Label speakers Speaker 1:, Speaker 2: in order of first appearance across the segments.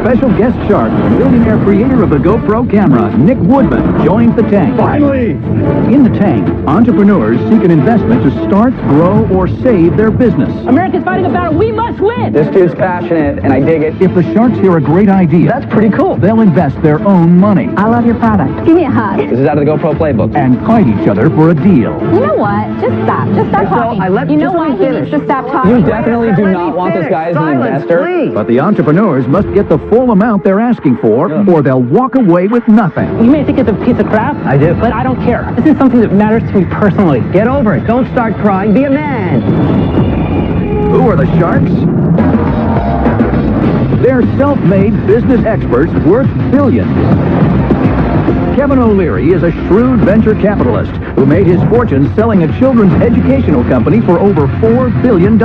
Speaker 1: special guest shark, millionaire creator of the GoPro camera, Nick Woodman, joins the tank.
Speaker 2: Finally!
Speaker 1: In the tank, entrepreneurs seek an investment to start, grow, or save their business.
Speaker 3: America's fighting a battle. We must win!
Speaker 4: This dude's passionate, and I dig it.
Speaker 1: If the sharks hear a great idea,
Speaker 4: That's pretty cool.
Speaker 1: they'll invest their own money
Speaker 5: I love your product. Give me a hug.
Speaker 4: This is out of the GoPro playbook.
Speaker 1: and fight each other for a deal.
Speaker 5: You know what? Just stop. Just stop talking. You know why he needs to stop talking?
Speaker 4: You definitely do not want this guy as an investor.
Speaker 1: But the entrepreneurs must get the full amount they're asking for, or they'll walk away with nothing.
Speaker 3: You may think it's a piece of crap.
Speaker 4: I do.
Speaker 3: But I don't care. This is something that matters to me personally.
Speaker 4: Get over it. Don't start crying. Be a man.
Speaker 1: Who are the sharks? They're self-made business experts worth billions. Kevin O'Leary is a shrewd venture capitalist who made his fortune selling a children's educational company for over $4 billion.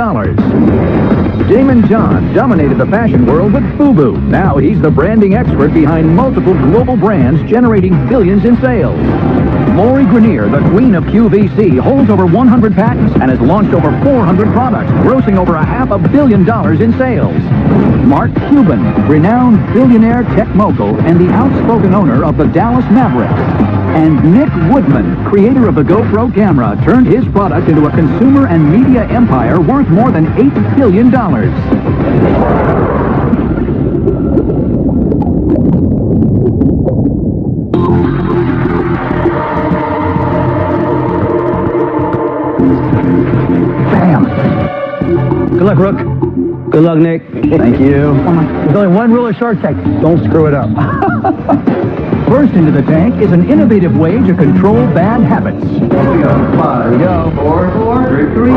Speaker 1: Damon John dominated the fashion world with FUBU. Now he's the branding expert behind multiple global brands generating billions in sales. Lori Grenier, the queen of QVC, holds over 100 patents and has launched over 400 products, grossing over $500 million in sales. Mark Cuban, renowned billionaire tech mogul and the outspoken owner of the Dallas Mavericks. And Nick Woodman, creator of the GoPro camera, turned his product into a consumer and media empire worth more than $8 billion.
Speaker 4: Bam. Good luck, Rook. Good luck, Nick.
Speaker 1: Thank you.
Speaker 4: There's only one rule of Shark Tank. Don't screw it up.
Speaker 1: First into the tank is an innovative way to control bad habits.
Speaker 4: Here we go. 5, we go. 4, 3,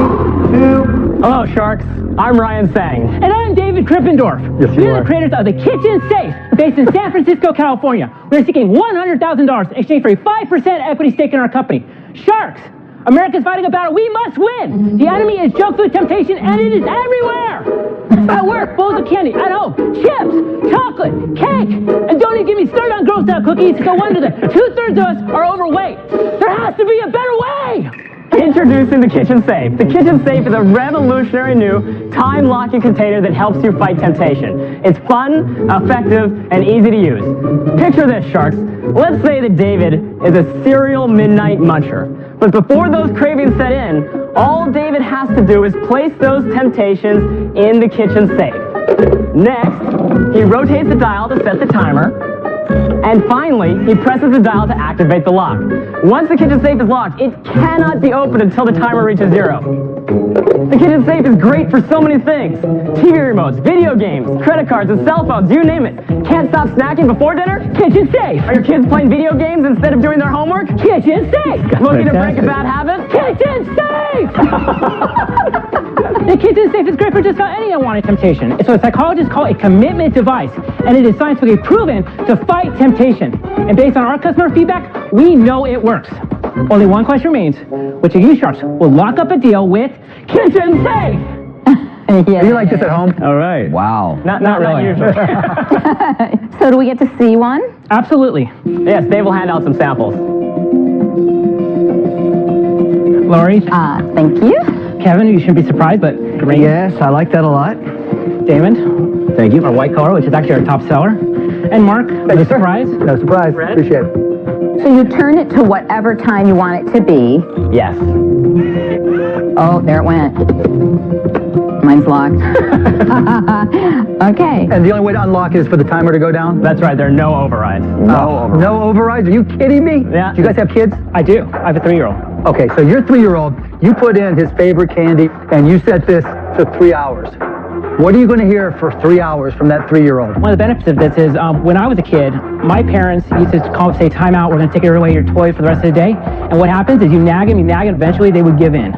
Speaker 4: 2.
Speaker 3: Hello, Sharks. I'm Ryan Sang. And I'm David Krippendorf.
Speaker 4: Yes, you
Speaker 3: We're
Speaker 4: are.
Speaker 3: the creators of the Kitchen Safe, based in San Francisco, California. We're seeking $100,000 in exchange for a 5% equity stake in our company. Sharks! America's fighting a battle. We must win! The enemy is junk food temptation, and it is everywhere! At work, bowls of candy. At home, chips, chocolate, cake. And don't even get me started on grossed out cookies. No wonder that 2/3 of us are overweight. There has to be a better way! Introducing the Kitchen Safe. The Kitchen Safe is a revolutionary new time-locking container that helps you fight temptation. It's fun, effective, and easy to use. Picture this, Sharks. Let's say that David is a serial midnight muncher. But before those cravings set in, all David has to do is place those temptations in the Kitchen Safe. Next, he rotates the dial to set the timer. And finally, he presses the dial to activate the lock. Once the Kitchen Safe is locked, it cannot be opened until the timer reaches 0. The Kitchen Safe is great for so many things. TV remotes, video games, credit cards, and cell phones, you name it. Can't stop snacking before dinner? Kitchen Safe. Are your kids playing video games instead of doing their homework? Kitchen Safe. Looking to break a bad habit? Kitchen Safe! The Kitchen Safe is great for just about any unwanted temptation. It's what psychologists call a commitment device, and it is scientifically proven to fight temptation. And based on our customer feedback, we know it works. Only one question remains. Which of you sharks will lock up a deal with Kitchen Safe?
Speaker 4: Yeah. You like this at home?
Speaker 1: All right.
Speaker 4: Wow.
Speaker 3: Not really.
Speaker 4: usually.
Speaker 5: So do we get to see one?
Speaker 3: Absolutely. Yes, Dave will hand out some samples. Lori,
Speaker 5: Thank you.
Speaker 3: Kevin, you shouldn't be surprised, but green.
Speaker 4: Yes, I like that a lot.
Speaker 3: Damon, thank you. Our white color, which is actually our top seller. And Mark,
Speaker 4: Thank you, sir.
Speaker 3: surprise.
Speaker 4: No surprise.
Speaker 3: Red?
Speaker 4: Appreciate it.
Speaker 5: So you turn it to whatever time you want it to be.
Speaker 3: Yes.
Speaker 5: Oh, there it went. Mine's locked. Okay.
Speaker 4: And the only way to unlock is for the timer to go down?
Speaker 3: That's right, there are no overrides.
Speaker 4: No overrides? Are you kidding me?
Speaker 3: Yeah.
Speaker 4: Do you guys have kids?
Speaker 3: I do. I have a 3-year-old.
Speaker 4: Okay, so your 3-year-old, you put in his favorite candy, and you set this to 3 hours. What are you going to hear for 3 hours from that 3-year-old?
Speaker 3: One of the benefits of this is when I was a kid, my parents used to call say, time out, we're going to take away your toy for the rest of the day. And what happens is you nag them, and eventually they would give in.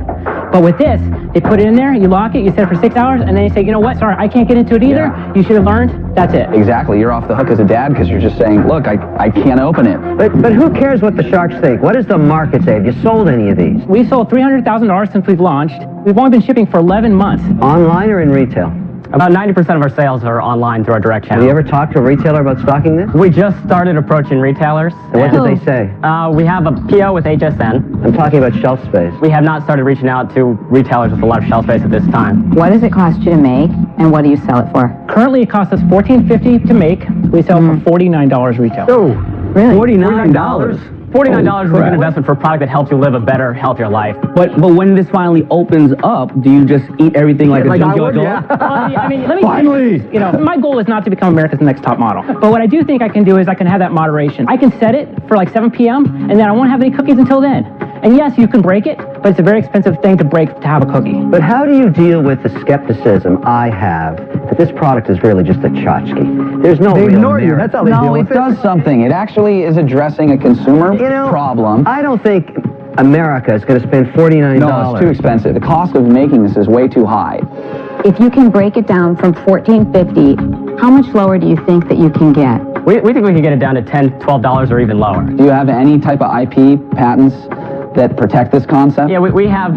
Speaker 3: But with this, they put it in there, you lock it, you set it for 6 hours, and then you say, you know what, sorry, I can't get into it either.
Speaker 4: Yeah.
Speaker 3: You should have learned. That's it.
Speaker 4: Exactly. You're off the hook as a dad because you're just saying, look, I can't open it.
Speaker 6: But who cares what the sharks think? What does the market say? Have you sold any of these?
Speaker 3: We sold $300,000 since we've launched. We've only been shipping for 11 months.
Speaker 6: Online or in retail?
Speaker 3: About 90% of our sales are online through our direct channel.
Speaker 6: Have you ever talked to a retailer about stocking this?
Speaker 3: We just started approaching retailers.
Speaker 6: And what did they say?
Speaker 3: We have a PO with HSN.
Speaker 6: I'm talking about shelf space.
Speaker 3: We have not started reaching out to retailers with a lot of shelf space at this time.
Speaker 5: What does it cost you to make, and what do you sell it for?
Speaker 3: Currently, it costs us $14.50 to make. We sell it for $49 retail.
Speaker 6: Oh,
Speaker 5: Really?
Speaker 6: $49?
Speaker 3: $49 is a good investment for a product that helps you live a better, healthier life.
Speaker 2: But when this finally opens up, do you just eat everything like a junkyard dog?
Speaker 3: Well, I mean, let me
Speaker 2: Finally!
Speaker 3: You know, my goal is not to become America's next top model. But what I do think I can do is I can have that moderation. I can set it for like 7 p.m. and then I won't have any cookies until then. And yes, you can break it, but it's a very expensive thing to break to have a cookie.
Speaker 6: But how do you deal with the skepticism I have that this product is really just a tchotchke? There's no
Speaker 4: They
Speaker 6: real
Speaker 4: ignore you.
Speaker 6: merit.
Speaker 4: That's how they deal
Speaker 1: No, it
Speaker 4: with
Speaker 1: does something. It actually is addressing a consumer problem.
Speaker 6: I don't think America is going to spend $49.
Speaker 1: No, it's too expensive. The cost of making this is way too high.
Speaker 5: If you can break it down from $14.50, how much lower do you think that you can get?
Speaker 3: We think we can get it down to $10, $12 or even lower.
Speaker 1: Do you have any type of IP patents that protect this concept?
Speaker 3: Yeah, we have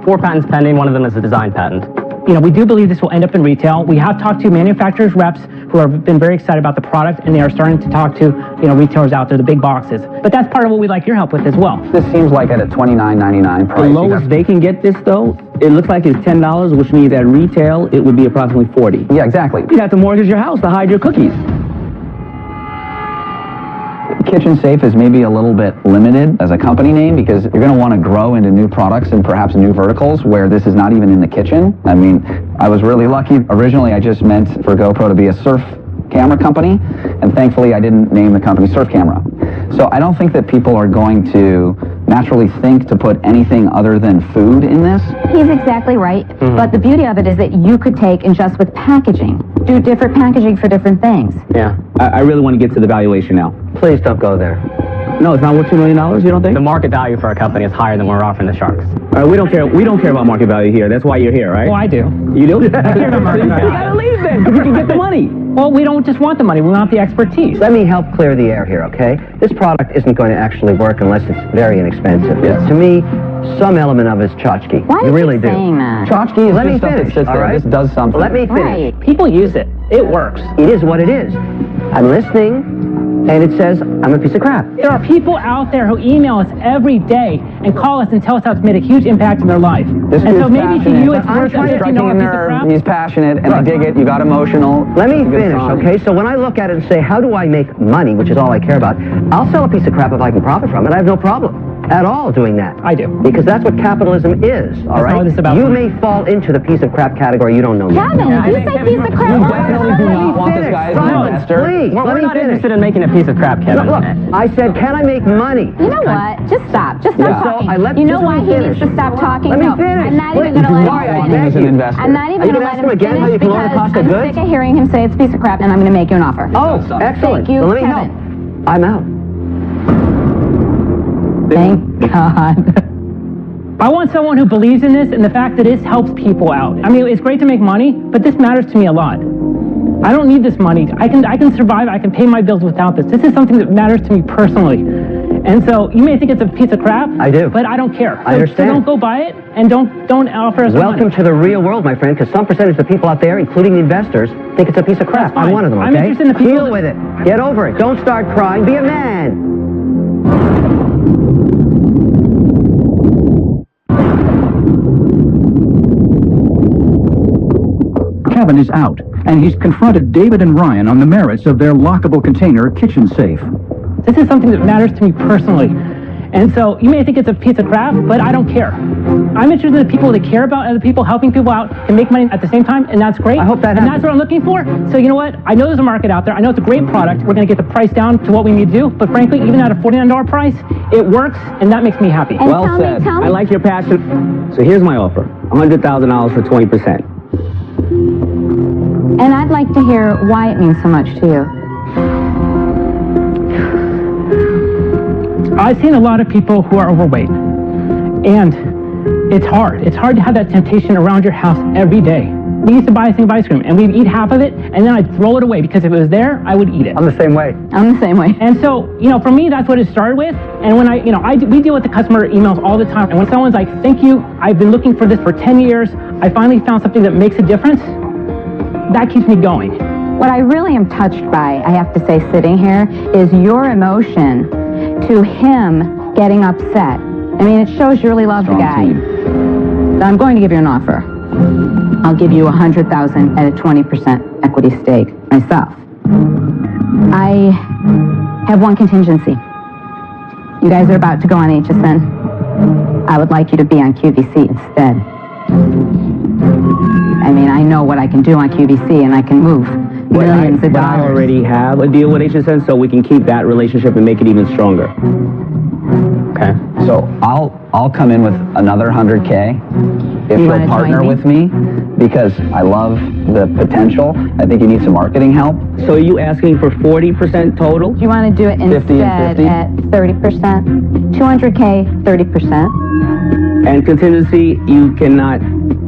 Speaker 3: 4 patents pending. One of them is a design patent. You know, we do believe this will end up in retail. We have talked to manufacturers' reps who have been very excited about the product, and they are starting to talk to, you know, retailers out there, the big boxes. But that's part of what we'd like your help with as well.
Speaker 1: This seems like at a $29.99 price.
Speaker 2: The lowest they can get this, though, it looks like it's $10, which means at retail, it would be approximately $40.
Speaker 1: Yeah, exactly.
Speaker 2: You'd have to mortgage your house to hide your cookies.
Speaker 1: Kitchen Safe is maybe a little bit limited as a company name because you're going to want to grow into new products and perhaps new verticals where this is not even in the kitchen. I mean, I was really lucky. Originally, I just meant for GoPro to be a surf camera company, and thankfully I didn't name the company Surf Camera. So I don't think that people are going to naturally think to put anything other than food in this.
Speaker 5: He's exactly right, but the beauty of it is that you could take and just with packaging, do different packaging for different things.
Speaker 2: Yeah. I really want to get to the valuation now.
Speaker 6: Please don't go there.
Speaker 2: No, it's not worth $2 million, you don't think?
Speaker 3: The market value for our company is higher than we're offering the sharks.
Speaker 2: All right, we don't care about market value here. That's why you're here, right?
Speaker 3: Well, I do.
Speaker 2: You do?
Speaker 3: I care about market
Speaker 2: You
Speaker 3: value.
Speaker 2: gotta leave then, because you can get the money.
Speaker 3: Well, we don't just want the money. We want the expertise.
Speaker 6: Let me help clear the air here, okay? This product isn't going to actually work unless it's very inexpensive.
Speaker 1: Yes.
Speaker 6: To me, some element of it is tchotchke.
Speaker 5: Why
Speaker 6: you
Speaker 5: do
Speaker 6: really
Speaker 5: you
Speaker 6: do.
Speaker 5: saying that?
Speaker 1: Tchotchke is
Speaker 6: Let me
Speaker 1: just stuff that
Speaker 6: finish,
Speaker 1: sits
Speaker 6: all
Speaker 1: there.
Speaker 6: right?
Speaker 1: This does something.
Speaker 6: Let me finish.
Speaker 5: Right.
Speaker 3: People use it. It works.
Speaker 6: It is what it is. I'm listening, and it says I'm a piece of crap.
Speaker 3: There are people out there who email us every day and call us and tell us how it's made a huge impact in their life.
Speaker 1: This
Speaker 3: And so
Speaker 1: dude's
Speaker 3: maybe to
Speaker 1: passionate.
Speaker 3: you it's
Speaker 6: I'm
Speaker 3: worth a
Speaker 6: trying to
Speaker 3: $15
Speaker 1: Striking a
Speaker 3: piece of
Speaker 1: nerve.
Speaker 3: crap.
Speaker 1: He's passionate, and I dig it. You got emotional.
Speaker 6: Let me
Speaker 1: It's a good
Speaker 6: finish,
Speaker 1: song.
Speaker 6: okay? So when I look at it and say, how do I make money, which is all I care about, I'll sell a piece of crap if I can profit from it. I have no problem at all doing that.
Speaker 3: I do.
Speaker 6: Because that's what capitalism is, all right?
Speaker 3: all this is about.
Speaker 6: You may fall into the piece of crap category, you don't know yet.
Speaker 5: Kevin,
Speaker 3: Yeah,
Speaker 5: you
Speaker 3: I think
Speaker 5: say piece of
Speaker 1: You
Speaker 5: crap.
Speaker 1: definitely do not want this guy as an
Speaker 6: Silence,
Speaker 1: investor.
Speaker 6: please.
Speaker 3: We're
Speaker 6: Let me
Speaker 3: not
Speaker 6: finish.
Speaker 3: interested in making a piece of crap, Kevin.
Speaker 6: Look, I said, can I make money?
Speaker 5: You know what? Just stop. Just stop
Speaker 1: Yeah.
Speaker 5: talking.
Speaker 6: So I let-
Speaker 5: you know
Speaker 6: just
Speaker 5: why
Speaker 6: let
Speaker 5: he
Speaker 6: me
Speaker 5: needs
Speaker 6: finish.
Speaker 5: to stop talking?
Speaker 6: Let me
Speaker 5: No,
Speaker 6: finish.
Speaker 5: I'm not even
Speaker 6: Please.
Speaker 5: going to let
Speaker 6: Why? I
Speaker 5: him
Speaker 6: beg
Speaker 5: finish.
Speaker 1: as an
Speaker 6: you.
Speaker 1: investor.
Speaker 5: I'm not even
Speaker 6: Are you
Speaker 5: going to
Speaker 6: gonna
Speaker 5: let
Speaker 6: ask him
Speaker 5: him
Speaker 6: again how
Speaker 5: finish
Speaker 6: you can lower the
Speaker 5: because
Speaker 6: cost of
Speaker 5: I'm
Speaker 6: goods?
Speaker 5: sick of hearing him say it's a piece of crap, and I'm going to make you an offer.
Speaker 6: Oh, excellent.
Speaker 5: Thank you,
Speaker 6: Well, let me
Speaker 5: Kevin.
Speaker 6: help. I'm out.
Speaker 5: Thank God.
Speaker 3: I want someone who believes in this and the fact that this helps people out. I mean, it's great to make money, but this matters to me a lot. I don't need this money. I can survive. I can pay my bills without this. This is something that matters to me personally. And so you may think it's a piece of crap.
Speaker 6: I do.
Speaker 3: But I don't care.
Speaker 6: I understand.
Speaker 3: So don't go buy it and don't offer us
Speaker 6: Welcome
Speaker 3: money.
Speaker 6: to the real world, my friend, because some percentage of the people out there, including the investors, think it's a piece of crap.
Speaker 3: That's fine.
Speaker 6: I'm one of them, okay?
Speaker 3: I'm interested in the people
Speaker 6: Deal
Speaker 3: that-
Speaker 6: with it. Get over it. Don't start crying. Be a man.
Speaker 1: Kevin is out, and he's confronted David and Ryan on the merits of their lockable container kitchen safe.
Speaker 3: This is something that matters to me personally. And so you may think it's a piece of crap, but I don't care. I'm interested in the people that care about other people, helping people out, and make money at the same time, and that's great.
Speaker 6: I hope that
Speaker 3: And
Speaker 6: happens.
Speaker 3: that's what I'm looking for. So you know what? I know there's a market out there. I know it's a great product. We're going to get the price down to what we need to do. But frankly, even at a $49 price, it works, and that makes me happy.
Speaker 5: And
Speaker 2: Well
Speaker 5: tell
Speaker 2: said.
Speaker 5: me,
Speaker 2: I like your passion. So here's my offer. $100,000 for 20%.
Speaker 5: and I'd like to hear why it means so much to you.
Speaker 3: I've seen a lot of people who are overweight, and it's hard. It's hard to have that temptation around your house every day. We used to buy a thing of ice cream, and we'd eat half of it, and then I'd throw it away, because if it was there, I would eat it.
Speaker 4: I'm the same way.
Speaker 5: I'm the same way.
Speaker 3: And so, you know, for me, that's what it started with. And when we deal with the customer emails all the time, and when someone's like, thank you, I've been looking for this for 10 years, I finally found something that makes a difference, that keeps me going.
Speaker 5: What I really am touched by, I have to say, sitting here, is your emotion to him getting upset. I mean, it shows you really love the guy. So I'm going to give you an offer. I'll give you $100,000 at a 20% equity stake myself. I have one contingency. You guys are about to go on HSN. I would like you to be on QVC instead. I mean, I know what I can do on QVC, and I can move millions of dollars.
Speaker 2: I already have a deal with HSN, so we can keep that relationship and make it even stronger. Okay.
Speaker 7: So I'll come in with another 100K if you'll partner with me, because I love the potential. I think you need some marketing help.
Speaker 2: So are you asking for 40% total?
Speaker 5: Do you want to do it
Speaker 7: 50
Speaker 5: instead
Speaker 7: and 50?
Speaker 5: at 30%? 200K, 30%.
Speaker 2: And contingency, you cannot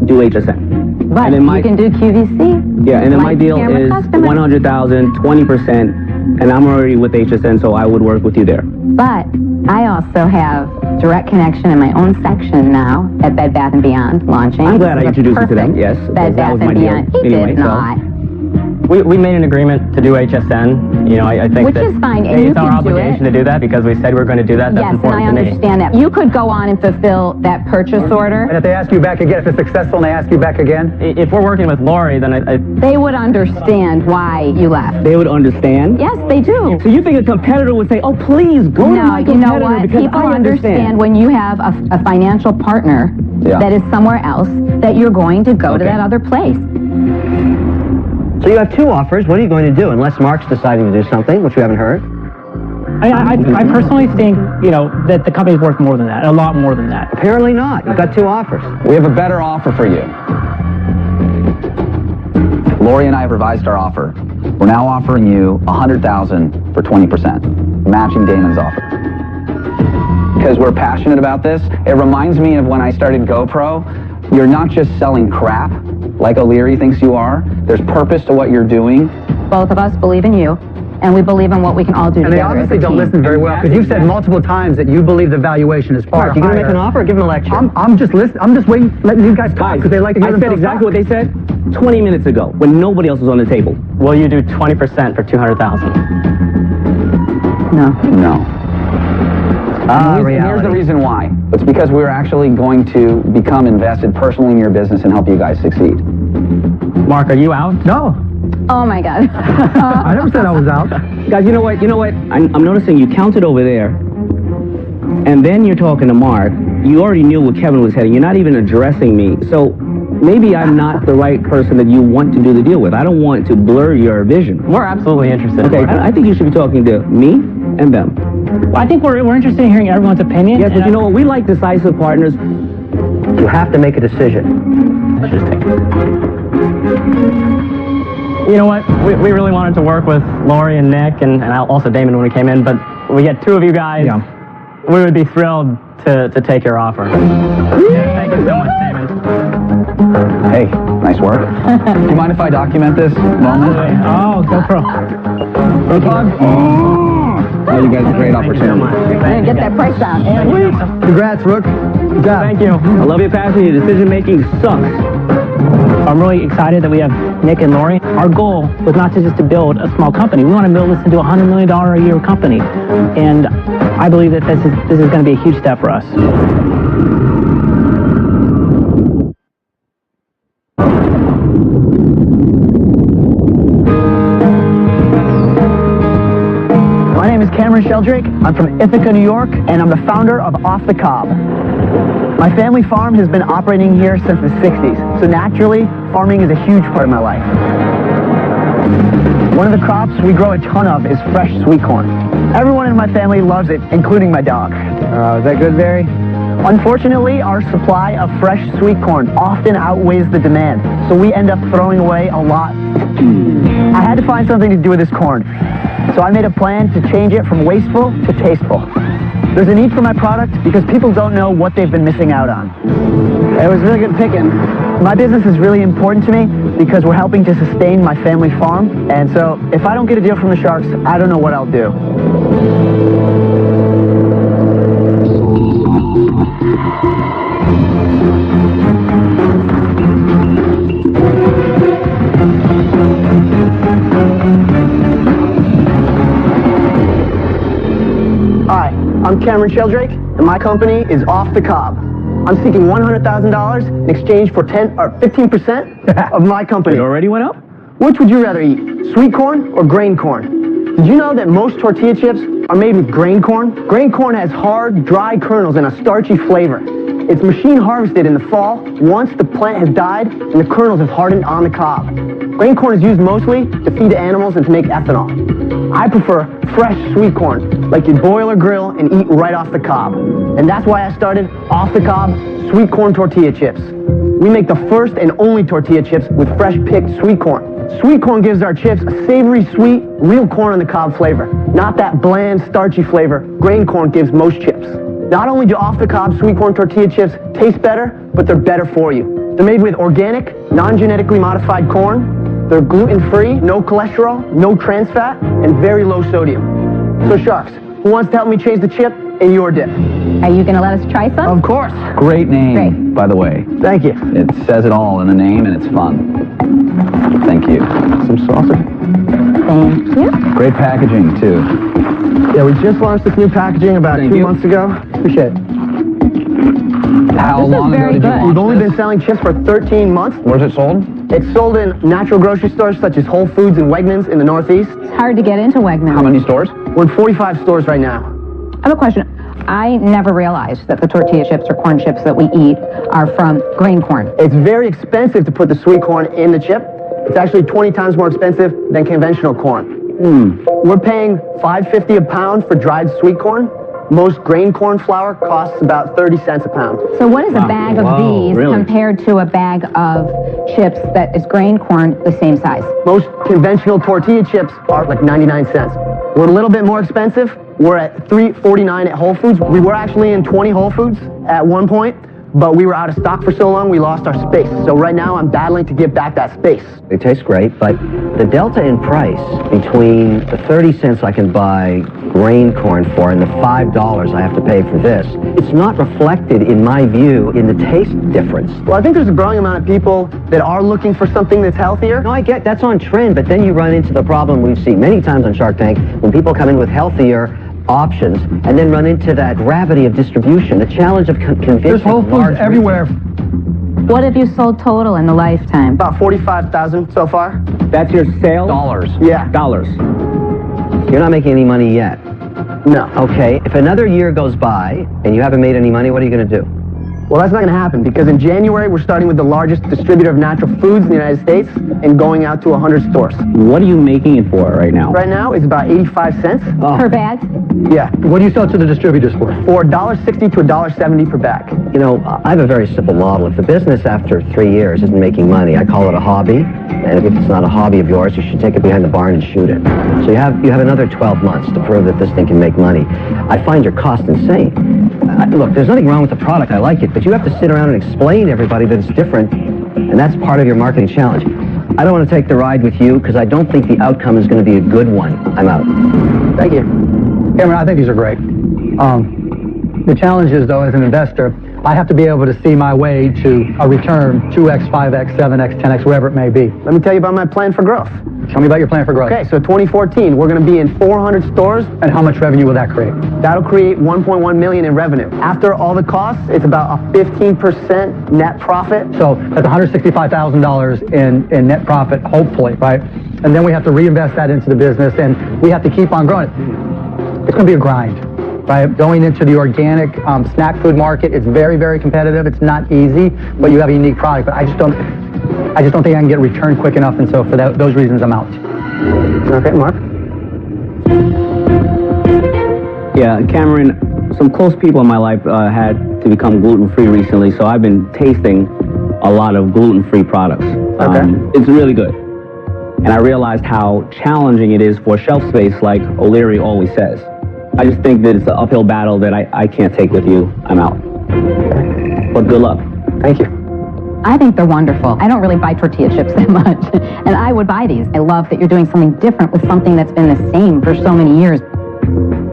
Speaker 2: do HSN.
Speaker 5: But
Speaker 2: and
Speaker 5: you can do QVC.
Speaker 2: Yeah, and then my
Speaker 5: Like
Speaker 2: deal
Speaker 5: camera
Speaker 2: is
Speaker 5: customer.
Speaker 2: 100,000, 20%, and I'm already with HSN, so I would work with you there.
Speaker 5: But I also have direct connection in my own section now at Bed Bath & Beyond launching.
Speaker 2: I'm glad I
Speaker 5: This is a
Speaker 2: introduced you to them,
Speaker 5: perfect
Speaker 2: yes.
Speaker 5: Bed
Speaker 2: that was
Speaker 5: Bath
Speaker 2: my
Speaker 5: & Beyond.
Speaker 2: deal.
Speaker 5: He
Speaker 2: Anyway,
Speaker 5: did
Speaker 2: so-
Speaker 5: not.
Speaker 8: We made an agreement to do HSN. You know, I think
Speaker 5: Which
Speaker 8: that
Speaker 5: is fine, and
Speaker 8: it's
Speaker 5: you
Speaker 8: our
Speaker 5: can do
Speaker 8: obligation
Speaker 5: it.
Speaker 8: to do that because we said we were going to do that. That's
Speaker 5: Yes, and
Speaker 8: important
Speaker 5: I
Speaker 8: to me.
Speaker 5: understand that. You could go on and fulfill that purchase order.
Speaker 4: And if they ask you back again, if it's successful and they ask you back again?
Speaker 8: If we're working with Lori, then I
Speaker 5: They would understand why you left.
Speaker 2: They would understand?
Speaker 5: Yes, they do.
Speaker 2: So you think a competitor would say, oh, please, go to
Speaker 5: No,
Speaker 2: my
Speaker 5: you
Speaker 2: competitor
Speaker 5: know what?
Speaker 2: because
Speaker 5: People
Speaker 2: I
Speaker 5: understand when you have a financial partner that is somewhere else, that you're going to go to that other place.
Speaker 6: So you have two offers. What are you going to do? Unless Mark's deciding to do something, which we haven't heard.
Speaker 3: I personally think, you know, that the company's worth more than that, a lot more than that.
Speaker 6: Apparently not. You've got two offers.
Speaker 7: We have a better offer for you. Lori and I have revised our offer. We're now offering you $100,000 for 20%, matching Damon's offer. Because we're passionate about this. It reminds me of when I started GoPro. You're not just selling crap like O'Leary thinks you are. There's purpose to what you're doing.
Speaker 5: Both of us believe in you, and we believe in what we can all do
Speaker 4: And they
Speaker 5: together as a
Speaker 4: obviously don't
Speaker 5: team.
Speaker 4: listen very well, because you've said multiple times that you believe the valuation is far
Speaker 6: Mark, you going to make
Speaker 4: higher.
Speaker 6: an offer or give him a lecture?
Speaker 4: I'm just listening. I'm just waiting, letting you guys talk, because they like to hear
Speaker 2: I said
Speaker 4: themselves
Speaker 2: exactly
Speaker 4: talk.
Speaker 2: what they said 20 minutes ago when nobody else was on the table.
Speaker 8: will you do 20% for 200,000?
Speaker 5: No.
Speaker 7: No. Here's the reason why. It's because we're actually going to become invested personally in your business and help you guys succeed.
Speaker 8: Mark, are you out?
Speaker 4: No,
Speaker 5: Oh my God.
Speaker 4: I never said I was out.
Speaker 2: Guys, you know what? I'm noticing you counted over there, and then you're talking to Mark. You already knew where Kevin was heading. You're not even addressing me. So maybe I'm not the right person that you want to do the deal with. I don't want to blur your vision.
Speaker 8: We're absolutely interested.
Speaker 2: Okay, I think you should be talking to me and them.
Speaker 3: Well, I think we're interested in hearing everyone's opinion.
Speaker 2: Yes, but you know what? We like decisive partners.
Speaker 6: You have to make a decision.
Speaker 8: Let's just take it. You know what? We really wanted to work with Lori and Nick and also Damon when we came in, but we get two of you guys.
Speaker 4: Yeah.
Speaker 8: We would be thrilled to take your offer. Yeah, thank you so much, Damon.
Speaker 7: Hey, nice work. Do you mind if I document this moment?
Speaker 3: Oh, GoPro.
Speaker 7: Oh, you guys, a great opportunity.
Speaker 5: Get that price down.
Speaker 4: Congrats, Rook. Good job.
Speaker 3: Thank you.
Speaker 2: I love your passion. Your decision-making sucks.
Speaker 3: I'm really excited that we have Nick and Lori. Our goal was not just to build a small company. We want to build this into a $100 million a year company. And I believe that this is going to be a huge step for us.
Speaker 9: My name is Cameron Sheldrake. I'm from Ithaca, New York, and I'm the founder of Off the Cob. My family farm has been operating here since the 60s, so naturally, farming is a huge part of my life. One of the crops we grow a ton of is fresh sweet corn. Everyone in my family loves it, including my dog.
Speaker 4: Is that good, Barry?
Speaker 9: Unfortunately, our supply of fresh sweet corn often outweighs the demand, so we end up throwing away a lot. I had to find something to do with this corn, so I made a plan to change it from wasteful to tasteful. There's a need for my product because people don't know what they've been missing out on. It was really good picking. My business is really important to me because we're helping to sustain my family farm, and so if I don't get a deal from the Sharks, I don't know what I'll do. I'm Cameron Sheldrake, and my company is Off the Cob. I'm seeking $100,000 in exchange for 15% of my company.
Speaker 2: It already went up?
Speaker 9: Which would you rather eat, sweet corn or grain corn? Did you know that most tortilla chips are made with grain corn? Grain corn has hard, dry kernels and a starchy flavor. It's machine harvested in the fall once the plant has died and the kernels have hardened on the cob. Grain corn is used mostly to feed the animals and to make ethanol. I prefer fresh sweet corn, like you boil or grill and eat right off the cob. And that's why I started Off the Cob Sweet Corn Tortilla Chips. We make the first and only tortilla chips with fresh picked sweet corn. Sweet corn gives our chips a savory, sweet, real corn on the cob flavor, not that bland, starchy flavor grain corn gives most chips. Not only do Off the Cob Sweet Corn Tortilla Chips taste better, but they're better for you. They're made with organic, non-genetically modified corn. They're gluten-free, no cholesterol, no trans fat, and very low sodium. So Sharks, who wants to help me change the chip in your dip?
Speaker 5: Are you going to let us try some?
Speaker 9: Of course.
Speaker 7: Great name,
Speaker 5: Great.
Speaker 7: by the way.
Speaker 9: Thank you.
Speaker 7: It says it all in the name, and it's fun. Thank you. Some salsa.
Speaker 5: Thank you.
Speaker 7: Great packaging, too.
Speaker 9: Yeah, we just launched this new packaging about
Speaker 7: Thank
Speaker 9: 2
Speaker 7: you.
Speaker 9: months ago. Appreciate it.
Speaker 7: How
Speaker 5: This is
Speaker 7: long ago
Speaker 5: very
Speaker 7: did you
Speaker 5: good.
Speaker 7: launch
Speaker 9: We've only
Speaker 7: this?
Speaker 9: been selling chips for 13 months.
Speaker 7: Where's it sold?
Speaker 9: It's sold in natural grocery stores such as Whole Foods and Wegmans in the Northeast.
Speaker 5: It's hard to get into Wegmans.
Speaker 7: How many stores?
Speaker 9: We're in 45 stores right now.
Speaker 5: I have a question. I never realized that the tortilla chips or corn chips that we eat are from grain corn.
Speaker 9: It's very expensive to put the sweet corn in the chip. It's actually 20 times more expensive than conventional corn. We're paying $5.50 a pound for dried sweet corn. Most grain corn flour costs about 30 cents a pound.
Speaker 5: So what is a bag of
Speaker 2: Wow,
Speaker 5: these
Speaker 2: really?
Speaker 5: compared to a bag of chips that is grain corn the same size?
Speaker 9: Most conventional tortilla chips are like 99 cents. We're a little bit more expensive. We're at $3.49 at Whole Foods. We were actually in 20 Whole Foods at one point, but we were out of stock for so long we lost our space. So right now I'm battling to get back that space.
Speaker 6: It tastes great, but the delta in price between the 30 cents I can buy grain corn for and the $5 I have to pay for this, it's not reflected, in my view, in the taste difference.
Speaker 9: Well, I think there's a growing amount of people that are looking for something that's healthier.
Speaker 6: No, I get that's on trend, but then you run into the problem we've seen many times on Shark Tank when people come in with healthier options and then run into that gravity of distribution, the challenge of convincing
Speaker 4: There's Whole
Speaker 6: large
Speaker 4: Foods everywhere.
Speaker 5: What have you sold total in the lifetime?
Speaker 9: About 45,000 so far.
Speaker 2: That's your sales?
Speaker 7: Dollars.
Speaker 9: Yeah.
Speaker 2: Dollars.
Speaker 6: You're not making any money yet.
Speaker 9: No.
Speaker 6: Okay, if another year goes by and you haven't made any money, what are you going to do?
Speaker 9: Well, that's not going to happen because in January we're starting with the largest distributor of natural foods in the United States and going out to 100 stores.
Speaker 2: What are you making it for right now?
Speaker 9: Right now it's about 85 cents.
Speaker 5: Per bag?
Speaker 9: Yeah.
Speaker 4: What do you sell to the distributors for?
Speaker 9: For $1.60 to $1.70 per bag.
Speaker 6: You know, I have a very simple model. If the business after 3 years isn't making money, I call it a hobby. And if it's not a hobby of yours, you should take it behind the barn and shoot it. So you have another 12 months to prove that this thing can make money. I find your cost insane. Look, there's nothing wrong with the product. I like it. But you have to sit around and explain to everybody that it's different. And that's part of your marketing challenge. I don't want to take the ride with you because I don't think the outcome is going to be a good one. I'm out.
Speaker 9: Thank you.
Speaker 4: Cameron, I think these are great. The challenge is, though, as an investor, I have to be able to see my way to a return 2x, 5x, 7x, 10x, whatever it may be.
Speaker 9: Let me tell you about my plan for growth.
Speaker 4: Tell me about your plan for growth.
Speaker 9: Okay, so 2014, we're going to be in 400 stores.
Speaker 4: And how much revenue will that create?
Speaker 9: That'll create $1.1 million in revenue. After all the costs, it's about a 15% net profit.
Speaker 4: So that's $165,000 in net profit, hopefully, right? And then we have to reinvest that into the business, and we have to keep on growing it. It's going to be a grind, right? Going into the organic snack food market, it's very, very competitive. It's not easy, but you have a unique product. But I just don't think I can get a return quick enough, and so for those reasons, I'm out.
Speaker 9: Okay, Mark?
Speaker 2: Yeah, Cameron, some close people in my life had to become gluten-free recently, so I've been tasting a lot of gluten-free products. It's really good. And I realized how challenging it is for shelf space, like O'Leary always says. I just think that it's an uphill battle that I can't take with you. I'm out. But good luck.
Speaker 9: Thank you.
Speaker 5: I think they're wonderful. I don't really buy tortilla chips that much, and I would buy these. I love that you're doing something different with something that's been the same for so many years.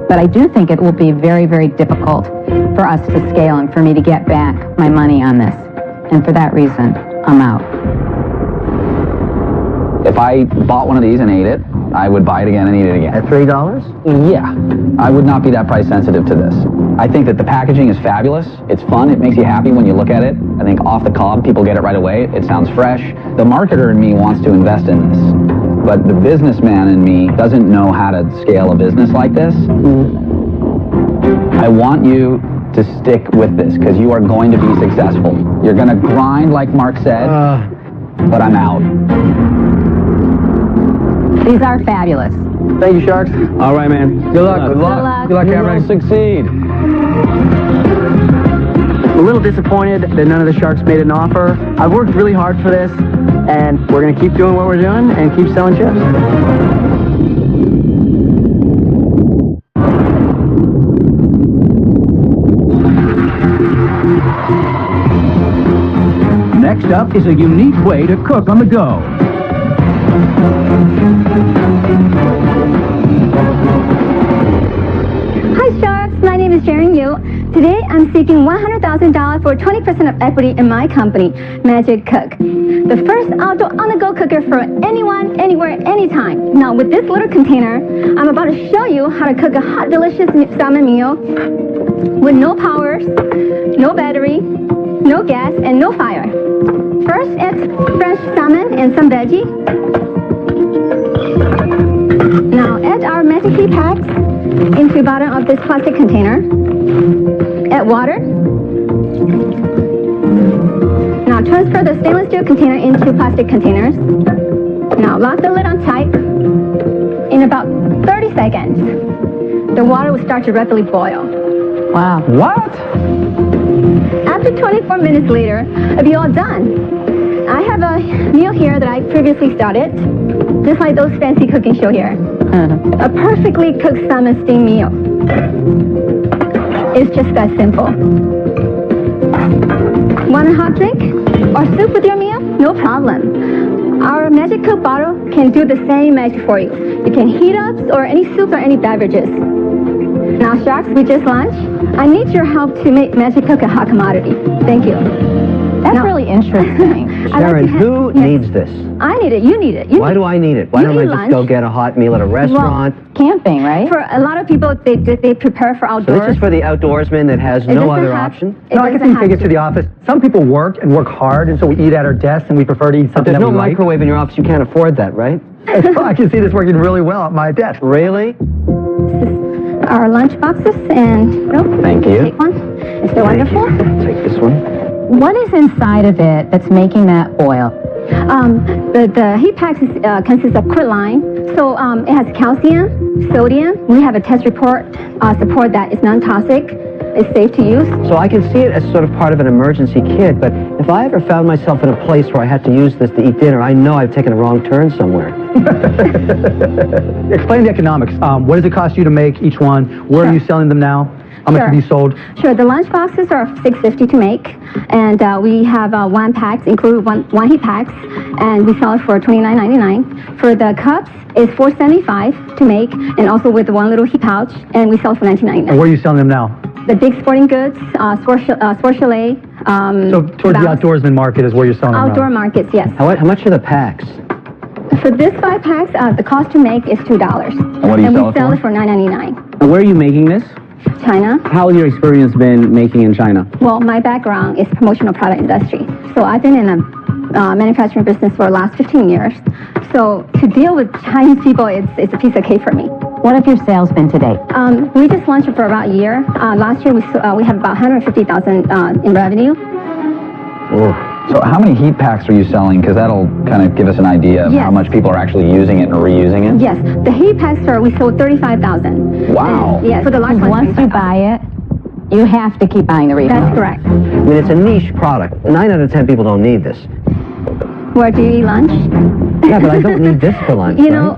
Speaker 5: But I do think it will be very, very difficult for us to scale and for me to get back my money on this. And for that reason, I'm out.
Speaker 7: If I bought one of these and ate it, I would buy it again and eat it again.
Speaker 6: At $3?
Speaker 7: Yeah, I would not be that price sensitive to this. I think that the packaging is fabulous. It's fun. It makes you happy when you look at it. I think off the cob, people get it right away. It sounds fresh. The marketer in me wants to invest in this, but the businessman in me doesn't know how to scale a business like this. I want you to stick with this because you are going to be successful. You're going to grind like Mark said, but I'm out.
Speaker 5: These are fabulous.
Speaker 4: Thank you, Sharks.
Speaker 2: All right, man.
Speaker 4: Good luck.
Speaker 5: Good luck.
Speaker 4: Good luck, Cameron.
Speaker 7: Succeed.
Speaker 9: A little disappointed that none of the Sharks made an offer. I've worked really hard for this, and we're going to keep doing what we're doing and keep selling chips.
Speaker 1: Next up is a unique way to cook on the go.
Speaker 10: Hi Sharks, my name is Sharon Yu. Today I'm seeking $100,000 for 20% of equity in my company, Magic Cook. The first outdoor on-the-go cooker for anyone, anywhere, anytime. Now with this little container, I'm about to show you how to cook a hot, delicious salmon meal with no powers, no battery, no gas, and no fire. First, add fresh salmon and some veggie. Now add our Magic Heat packs into the bottom of this plastic container. Add water. Now transfer the stainless steel container into plastic containers. Now lock the lid on tight. In about 30 seconds, the water will start to rapidly boil.
Speaker 5: Wow.
Speaker 7: What?
Speaker 10: After 24 minutes later, it'll be all done. I have a meal here that I previously started, just like those fancy cooking show here. A perfectly cooked salmon steam meal. It's just that simple. Want a hot drink or soup with your meal? No problem. Our Magic Cook bottle can do the same magic for you. You can heat up or any soup or any beverages. Now, Sharks, we just launched. I need your help to make Magic Cook a hot commodity. Thank you.
Speaker 5: That's really interesting.
Speaker 6: Sharon, who needs this?
Speaker 10: I need it. You need it.
Speaker 6: Why do I need it? Why don't I just go get a hot meal at a restaurant?
Speaker 5: Camping, right?
Speaker 10: For a lot of people, they prepare for
Speaker 6: So
Speaker 10: outdoors.
Speaker 6: this is for the outdoorsman that has
Speaker 10: It
Speaker 6: no
Speaker 10: doesn't
Speaker 6: other
Speaker 10: have-
Speaker 6: option?
Speaker 10: it
Speaker 4: No, I guess
Speaker 10: doesn't
Speaker 4: we take
Speaker 10: have
Speaker 4: it to the office. Some people work and work hard, and so we eat at our desks, and we prefer to eat
Speaker 6: But
Speaker 4: something
Speaker 6: there's
Speaker 4: that
Speaker 6: no
Speaker 4: we like.
Speaker 6: microwave in your office. You can't afford that, right?
Speaker 4: I can see this working really well at my desk.
Speaker 6: Really?
Speaker 10: Our lunch boxes and
Speaker 7: Thank you.
Speaker 10: take one. It's so wonderful.
Speaker 6: Take this one.
Speaker 5: What is inside of it that's making that boil?
Speaker 10: The heat packs consists of quitline, so it has calcium, sodium. We have a test report support that it's non-toxic, it's safe to use.
Speaker 6: So I can see it as sort of part of an emergency kit, but if I ever found myself in a place where I had to use this to eat dinner, I know I've taken a wrong turn somewhere.
Speaker 4: Explain the economics. What does it cost you to make each one? Where are you selling them now? How much
Speaker 10: Sure.
Speaker 4: have you sold?
Speaker 10: Sure, the lunch boxes are $6.50 to make, and we have one packs, include one heat packs, and we sell it for $29.99. For the cups, it's $4.75 to make, and also with one little heat pouch, and we sell it for
Speaker 4: And
Speaker 10: $19.99.
Speaker 4: where are you selling them now?
Speaker 10: The Big Sporting Goods, Sport Chalet.
Speaker 4: So towards the outdoorsman market is where you're selling them now.
Speaker 10: Outdoor markets, yes.
Speaker 6: How much are the packs?
Speaker 10: For this 5 packs, the cost to make is $2.
Speaker 7: And what do you
Speaker 10: and
Speaker 7: sell
Speaker 10: we
Speaker 7: it
Speaker 10: sell
Speaker 7: for?
Speaker 10: it for $9.99.
Speaker 2: And where are you making this?
Speaker 10: China.
Speaker 2: How has your experience been making in China?
Speaker 10: Well, my background is promotional product industry. So I've been in a manufacturing business for the last 15 years. So to deal with Chinese people, it's a piece of cake for me.
Speaker 5: What have your sales been to date?
Speaker 10: We just launched it for about a year. Last year, we have about $150,000 in revenue.
Speaker 7: So how many heat packs are you selling? Because that'll kind of give us an idea of
Speaker 10: Yes.
Speaker 7: how much people are actually using it and reusing it.
Speaker 10: Yes, the heat packs, sir, we sold 35,000.
Speaker 7: Wow.
Speaker 10: Yes, for the large one.
Speaker 5: Once you buy it, you have to keep buying the refills.
Speaker 10: That's correct.
Speaker 6: I mean, it's a niche product. 9 out of 10 people don't need this.
Speaker 10: Where do you eat lunch?
Speaker 6: Yeah, but I don't need this for lunch,
Speaker 10: You know,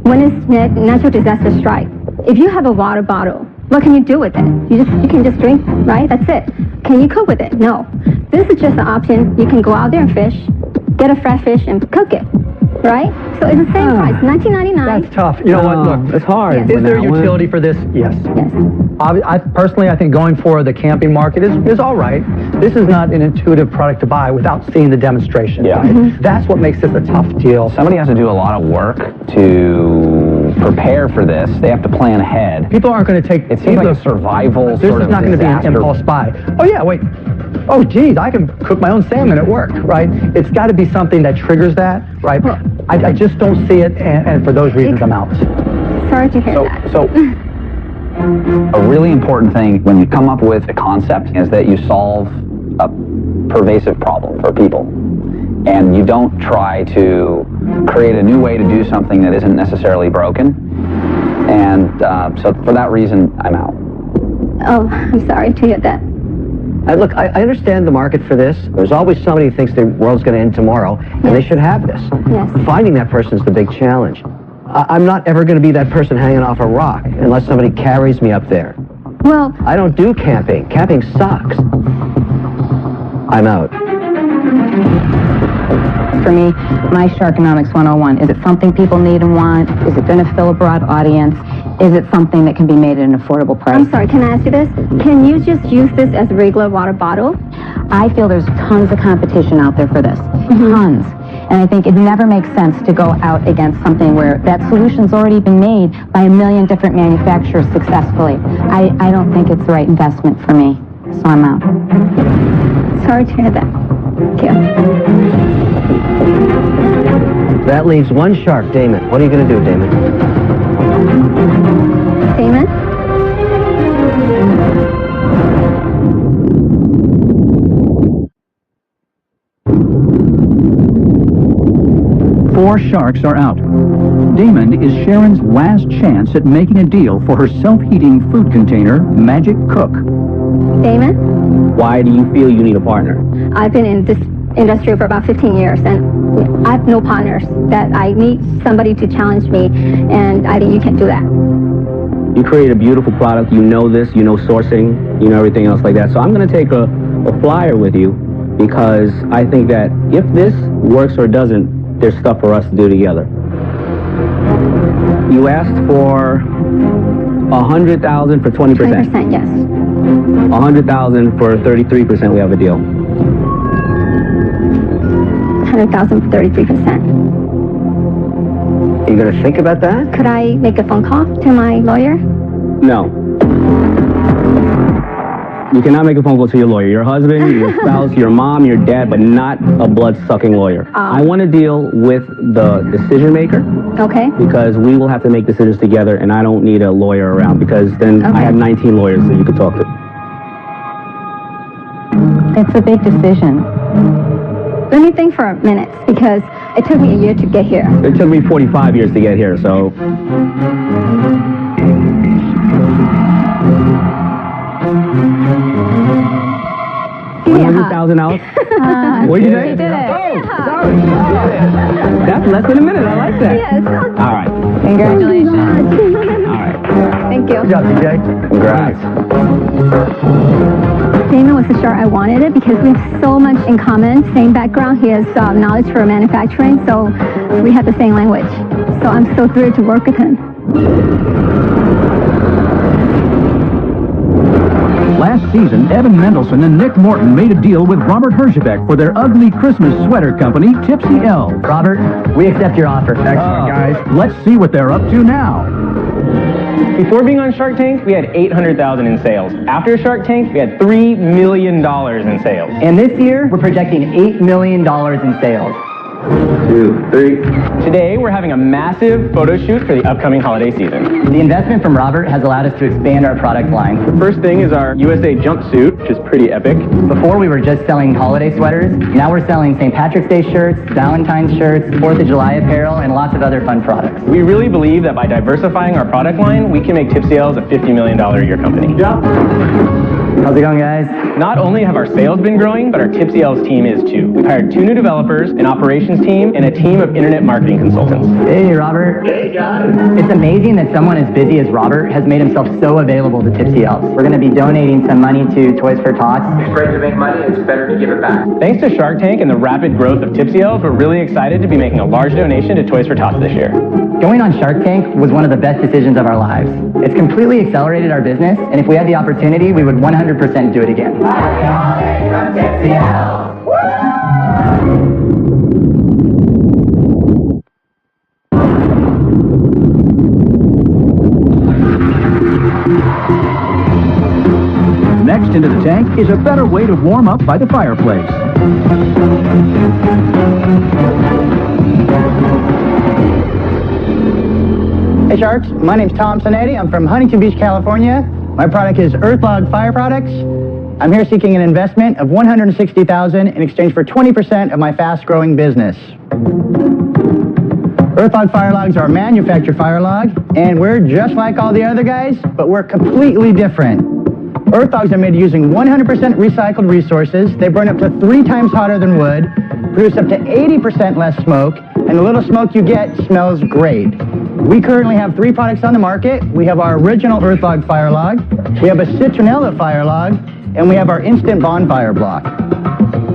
Speaker 10: when it's natural disaster strike, if you have a water bottle, what can you do with it? You can just drink, right? That's it. Can you cook with it? No. This is just an option. You can go out there and fish, get a fresh fish and cook it. right? So it's the same price, $19.99.
Speaker 4: That's tough. You know what? Look,
Speaker 2: it's hard.
Speaker 10: Yes.
Speaker 4: is there utility for this? Yes.
Speaker 10: Yes.
Speaker 4: Personally, I think going for the camping market is all right. This is not an intuitive product to buy without seeing the demonstration.
Speaker 7: Yeah.
Speaker 4: Right? That's what makes this a tough deal.
Speaker 7: Somebody has to do a lot of work to prepare for this. They have to plan ahead.
Speaker 4: People aren't going to take...
Speaker 7: It seems like a survival
Speaker 4: This
Speaker 7: sort
Speaker 4: is
Speaker 7: of
Speaker 4: not going to be an
Speaker 7: disaster.
Speaker 4: impulse buy. Oh, yeah, wait. Oh, geez, I can cook my own salmon at work, right? It's got to be something that triggers that, right? I just don't see it, and for those reasons, I'm out.
Speaker 10: Sorry to hear that.
Speaker 7: So a really important thing when you come up with a concept is that you solve a pervasive problem for people. And you don't try to create a new way to do something that isn't necessarily broken. And so for that reason, I'm out.
Speaker 10: Oh, I'm sorry to hear that.
Speaker 6: Look, I understand the market for this. There's always somebody who thinks the world's going to end tomorrow, and they should have this.
Speaker 10: Yes.
Speaker 6: Finding that person is the big challenge. I'm not ever going to be that person hanging off a rock unless somebody carries me up there.
Speaker 10: Well,
Speaker 6: I don't do camping. Camping sucks. I'm out.
Speaker 5: For me, my Sharkonomics 101, is it something people need and want? Is it going to fill a broad audience? Is it something that can be made at an affordable price?
Speaker 10: I'm sorry, can I ask you this? Can you just use this as a regular water bottle?
Speaker 5: I feel there's tons of competition out there for this. Tons. And I think it never makes sense to go out against something where that solution's already been made by a million different manufacturers successfully. I don't think it's the right investment for me, so I'm out.
Speaker 10: Sorry to hear that. Thank you.
Speaker 6: That leaves one shark, Damon. What are you going to do, Damon?
Speaker 10: Damon?
Speaker 1: 4 sharks are out. Damon is Sharon's last chance at making a deal for her self-heating food container, Magic Cook.
Speaker 10: Damon?
Speaker 2: Why do you feel you need a partner?
Speaker 10: I've been in this industry for about 15 years, and I have no partners. That I need somebody to challenge me, and I think you can do that.
Speaker 2: You create a beautiful product. You know this. You know sourcing. You know everything else like that. So I'm going to take a flyer with you because I think that if this works or doesn't, there's stuff for us to do together. You asked for $100,000 for 20%.
Speaker 10: 20%, yes.
Speaker 2: $100,000 for 33%. We have a deal.
Speaker 10: $100,000 for 33%.
Speaker 6: Are you going to think about that?
Speaker 10: Could I make a phone call to my lawyer?
Speaker 2: No. You cannot make a phone call to your lawyer. Your husband, your spouse, your mom, your dad, but not a blood-sucking lawyer. I want to deal with the decision maker.
Speaker 10: Okay.
Speaker 2: Because we will have to make decisions together, and I don't need a lawyer around because then I have 19 lawyers that you could talk to.
Speaker 5: It's a big decision.
Speaker 10: Let me think for a minute, because it took me a year to get here.
Speaker 2: It took me 45 years to get here, so... $100,000. What did you say?
Speaker 10: You did it.
Speaker 2: Oh, sorry. That's less than a minute. I like that.
Speaker 10: Yes.
Speaker 2: All right.
Speaker 5: Congratulations.
Speaker 2: All right.
Speaker 10: Thank you.
Speaker 4: Good job, DJ.
Speaker 2: Congrats.
Speaker 10: Damon was the shark I wanted it because we have so much in common, same background. He has knowledge for manufacturing, so we have the same language. So I'm so thrilled to work with him.
Speaker 1: Last season, Evan Mendelsohn and Nick Morton made a deal with Robert Herjavec for their ugly Christmas sweater company, Tipsy Elves.
Speaker 9: Robert, we accept your offer.
Speaker 1: Excellent, guys. Let's see what they're up to now.
Speaker 8: Before being on Shark Tank, we had $800,000 in sales. After Shark Tank, we had $3 million in sales.
Speaker 9: And this year, we're projecting $8 million in sales.
Speaker 2: 2, 3.
Speaker 8: Today, we're having a massive photo shoot for the upcoming holiday season.
Speaker 9: The investment from Robert has allowed us to expand our product line.
Speaker 8: The first thing is our USA jumpsuit, which is pretty epic.
Speaker 9: Before, we were just selling holiday sweaters. Now we're selling St. Patrick's Day shirts, Valentine's shirts, 4th of July apparel, and lots of other fun products.
Speaker 8: We really believe that by diversifying our product line, we can make Tipsy Elves a $50 million a year company.
Speaker 9: Yeah.
Speaker 11: How's it going, guys?
Speaker 8: Not only have our sales been growing, but our Tipsy Elves team is too. We've hired 2 new developers, an operations team, and a team of internet marketing consultants.
Speaker 11: Hey, Robert. Hey, guys. It's amazing that someone as busy as Robert has made himself so available to Tipsy Elves. We're going to be donating some money to Toys for Tots.
Speaker 12: It's great to make money, it's better to give it back.
Speaker 8: Thanks to Shark Tank and the rapid growth of Tipsy Elves, we're really excited to be making a large donation to Toys for Tots this year.
Speaker 11: Going on Shark Tank was one of the best decisions of our lives. It's completely accelerated our business, and if we had the opportunity, we would 100% do it again.
Speaker 1: Next into the tank is a better way to warm up by the fireplace.
Speaker 4: Hey Sharks, my name's Tom Sonetti. I'm from Huntington Beach, California. My product is Earthlog Fire Products. I'm here seeking an investment of $160,000 in exchange for 20% of my fast-growing business. Earthlog Fire Logs are a manufactured fire log, and we're just like all the other guys, but we're completely different. Earthlogs are made using 100% recycled resources. They burn up to 3 times hotter than wood, produce up to 80% less smoke, and the little smoke you get smells great. We currently have 3 products on the market. We have our original Earthlog Fire Log, we have a Citronella Fire Log, and we have our Instant Bonfire Block.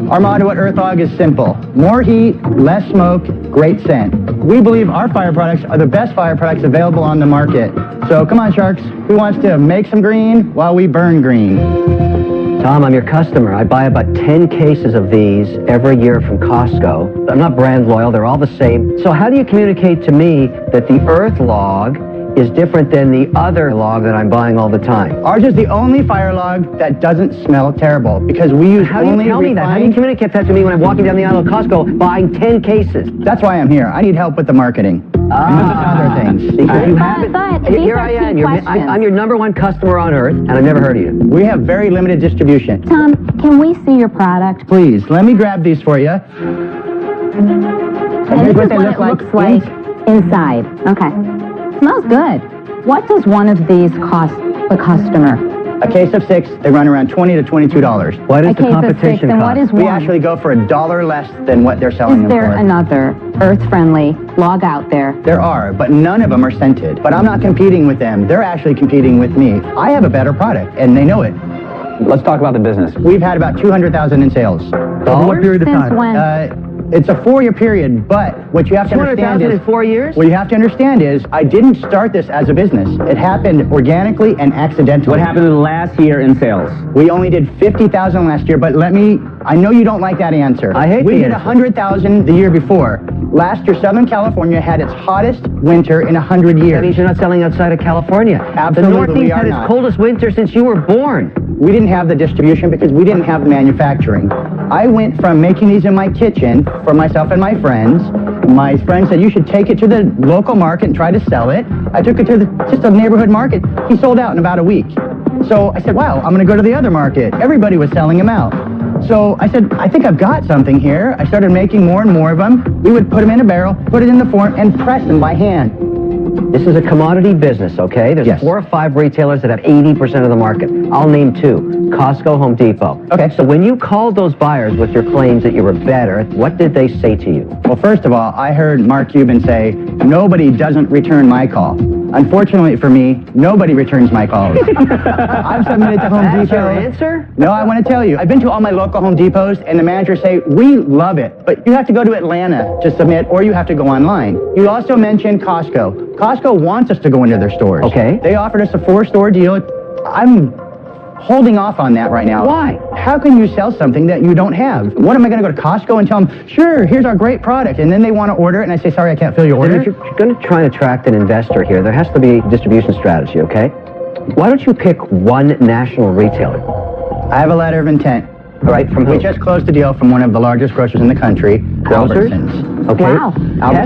Speaker 4: Our motto at Earthlog is simple: more heat, less smoke, great scent. We believe our fire products are the best fire products available on the market. So come on, Sharks, who wants to make some green while we burn green?
Speaker 6: Tom, I'm your customer. I buy about 10 cases of these every year from Costco. I'm not brand loyal, they're all the same. So how do you communicate to me that the Earthlog is different than the other log that I'm buying all the time?
Speaker 4: Ours is the only fire log that doesn't smell terrible because we use
Speaker 6: How do you tell me that? How do you communicate that to me when I'm walking down the aisle of Costco buying 10 cases?
Speaker 4: That's why I'm here. I need help with the marketing. And other things.
Speaker 6: Because you haven't. Here I am. I'm your #1 customer on earth, and I've never heard of you.
Speaker 4: We have very limited distribution.
Speaker 5: Tom, can we see your product?
Speaker 4: Please, let me grab these for you.
Speaker 5: And this is what it looks like inside. Okay. Smells good. What does one of these cost the customer?
Speaker 4: A case of 6, they run around $20 to $22.
Speaker 6: What does
Speaker 5: A
Speaker 6: the
Speaker 5: case of 6,
Speaker 6: competition
Speaker 5: and
Speaker 6: cost?
Speaker 5: what is
Speaker 4: We
Speaker 5: one?
Speaker 4: actually go for $1 less than what they're selling
Speaker 5: Is
Speaker 4: them
Speaker 5: there
Speaker 4: for.
Speaker 5: another earth-friendly log out there?
Speaker 4: There are, but none of them are scented. But I'm not competing with them. They're actually competing with me. I have a better product, and they know it.
Speaker 7: Let's talk about the business.
Speaker 4: We've had about $200,000 in sales.
Speaker 11: Over what period of
Speaker 5: Since
Speaker 11: time?
Speaker 5: when?
Speaker 4: It's a 4-year period, but what you have to understand
Speaker 6: 200,000
Speaker 4: is...
Speaker 6: in 4 years?
Speaker 4: What you have to understand is, I didn't start this as a business. It happened organically and accidentally.
Speaker 2: What happened in the last year in sales?
Speaker 4: We only did $50,000 last year, but I know you don't like that answer.
Speaker 6: I hate
Speaker 4: We
Speaker 6: the
Speaker 4: did
Speaker 6: answer.
Speaker 4: $100,000 the year before. Last year, Southern California had its hottest winter in 100 years.
Speaker 6: That means you're not selling outside of California.
Speaker 4: Absolutely,
Speaker 6: The Northeast
Speaker 4: we are
Speaker 6: had its
Speaker 4: not.
Speaker 6: coldest winter since you were born.
Speaker 4: We didn't have the distribution because we didn't have the manufacturing. I went from making these in my kitchen for myself and my friends. My friend said, you should take it to the local market and try to sell it. I took it to just a neighborhood market. He sold out in about a week. So I said, wow, I'm going to go to the other market. Everybody was selling them out. So I said, I think I've got something here. I started making more and more of them. We would put them in a barrel, put it in the form, and press them by hand.
Speaker 6: This is a commodity business, okay? There's
Speaker 4: Yes.
Speaker 6: 4 or 5 retailers that have 80% of the market. I'll name 2, Costco, Home Depot.
Speaker 4: Okay.
Speaker 6: So when you called those buyers with your claims that you were better, what did they say to you?
Speaker 4: Well, first of all, I heard Mark Cuban say, nobody doesn't return my call. Unfortunately for me, nobody returns my calls. I've submitted to Home
Speaker 6: That's
Speaker 4: Depot.
Speaker 6: your answer?
Speaker 4: No, I want to tell you. I've been to all my local Home Depots, and the managers say, we love it, but you have to go to Atlanta to submit, or you have to go online. You also mentioned Costco. Costco wants us to go into their stores.
Speaker 6: Okay.
Speaker 4: They offered us a 4-store deal. I'm holding off on that right now.
Speaker 6: Why?
Speaker 4: How can you sell something that you don't have? What am I going to go to Costco and tell them, sure, here's our great product, and then they want to order it, and I say, sorry, I can't fill your
Speaker 6: And
Speaker 4: order?
Speaker 6: if you're going to try and attract an investor here, there has to be a distribution strategy, okay? Why don't you pick one national retailer?
Speaker 4: I have a letter of intent.
Speaker 6: All right, from
Speaker 4: We
Speaker 6: who?
Speaker 4: just closed a deal from one of the largest grocers in the country,
Speaker 6: Grocers?
Speaker 4: Albertsons.
Speaker 6: Okay.
Speaker 5: Wow.
Speaker 6: Test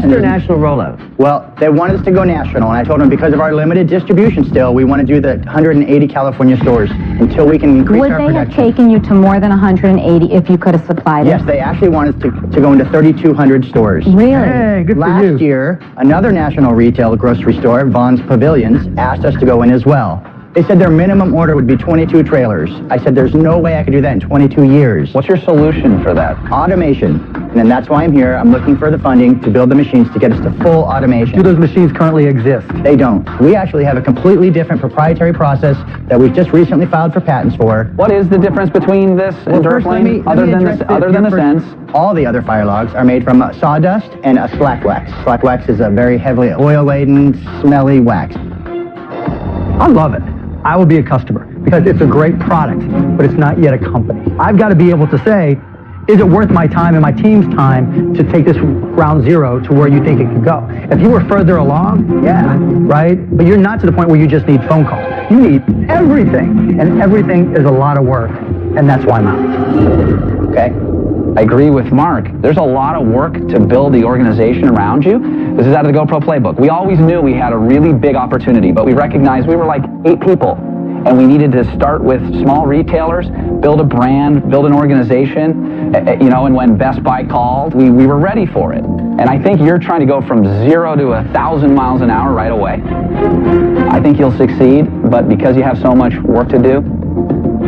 Speaker 4: Albertsons
Speaker 6: or
Speaker 4: is-
Speaker 6: national rollout?
Speaker 4: Well, they wanted us to go national, and I told them because of our limited distribution still, we want to do the 180 California stores until we can increase
Speaker 5: Would
Speaker 4: our
Speaker 5: they have
Speaker 4: production.
Speaker 5: taken you to more than 180 if you could have supplied it?
Speaker 4: Yes, they actually want us to go into 3,200 stores.
Speaker 5: Really?
Speaker 11: Hey, good for
Speaker 4: Last
Speaker 11: you.
Speaker 4: year, another national retail grocery store, Vaughn's Pavilions, asked us to go in as well. They said their minimum order would be 22 trailers. I said, there's no way I could do that in 22 years.
Speaker 7: What's your solution for that?
Speaker 4: Automation. And that's why I'm here. I'm looking for the funding to build the machines to get us to full automation.
Speaker 9: Do those machines currently exist?
Speaker 4: They don't. We actually have a completely different proprietary process that we've just recently filed for patents for.
Speaker 7: What is the difference between this and Duraflame, other than the sense?
Speaker 4: All the other fire logs are made from sawdust and a slack wax. Slack wax is a very heavily oil-laden, smelly wax.
Speaker 9: I love it. I will be a customer because it's a great product, but it's not yet a company. I've got to be able to say, is it worth my time and my team's time to take this ground zero to where you think it could go? If you were further along, yeah, right? But you're not to the point where you just need phone calls. You need everything, and everything is a lot of work, and that's why I'm out.
Speaker 7: Okay. I agree with Mark. There's a lot of work to build the organization around you. This is out of the GoPro playbook. We always knew we had a really big opportunity, but we recognized we were like 8 people, and we needed to start with small retailers, build a brand, build an organization, you know, and when Best Buy called, we were ready for it. And I think you're trying to go from 0 to 1,000 miles an hour right away. I think you'll succeed, but because you have so much work to do,